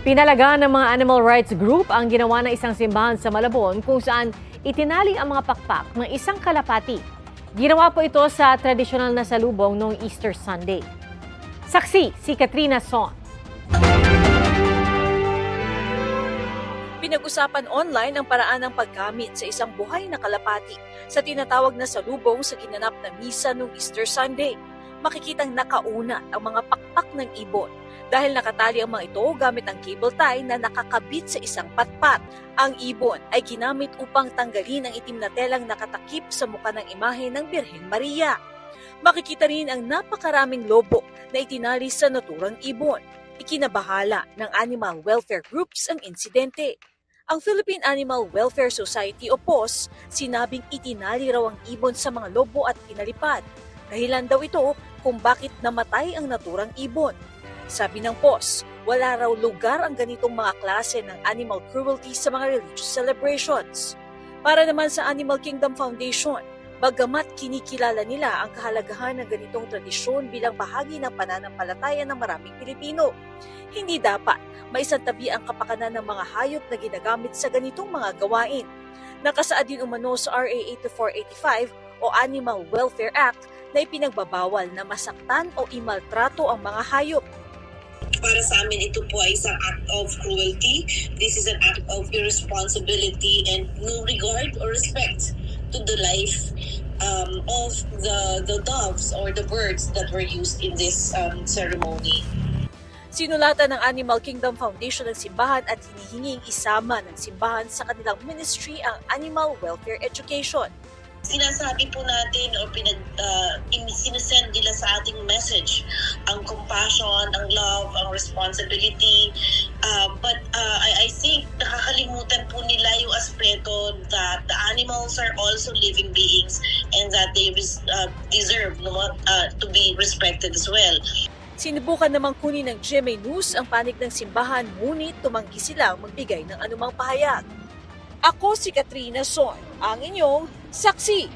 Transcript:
Pinalagaan ng mga animal rights group ang ginawa ng isang simbahan sa Malabon kung saan itinali ang mga pakpak ng isang kalapati. Ginawa po ito sa tradisyonal na salubong noong Easter Sunday. Saksi si Katrina Son. Pinag-usapan online ang paraan ng paggamit sa isang buhay na kalapati sa tinatawag na salubong sa ginanap na misa noong Easter Sunday. Makikitang nakauna ang mga pakpak ng ibon dahil nakatali ang mga ito gamit ang cable tie na nakakabit sa isang patpat. Ang ibon ay ginamit upang tanggalin ang itim na telang nakatakip sa mukha ng imahe ng Birhen Maria. Makikita rin ang napakaraming lobo na itinali sa naturang ibon. Ikinabahala ng animal welfare groups ang insidente. Ang Philippine Animal Welfare Society o POS sinabing itinali raw ang ibon sa mga lobo at pinalipad. Dahilan daw ito kung bakit namatay ang naturang ibon. Sabi ng POS, wala raw lugar ang ganitong mga klase ng animal cruelty sa mga religious celebrations. Para naman sa Animal Kingdom Foundation, bagamat kinikilala nila ang kahalagahan ng ganitong tradisyon bilang bahagi ng pananampalataya ng maraming Pilipino, hindi dapat maisantabi ang kapakanan ng mga hayop na ginagamit sa ganitong mga gawain. Nakasaad din umano sa RA 8485 o Animal Welfare Act na ipinagbabawal na masaktan o imaltrato ang mga hayop. Para sa amin, ito po ay isang act of cruelty. This is an act of irresponsibility and no regard or respect to the life of the doves or the birds that were used in this ceremony. Sinulatan ng Animal Kingdom Foundation ng simbahan at hinihinging isama ng simbahan sa kanilang ministry ang animal welfare education. Sinasabi po natin o sinesend nila sa ating message ang compassion, ang love, ang responsibility. But I think nakakalimutan po nila yung aspeto that the animals are also living beings and that they deserve to be respected as well. Sinubukan namang kunin ng GMA News ang panig ng simbahan ngunit tumanggi silang magbigay ng anumang pahayag. Ako si Katrina Son, ang inyong saksi.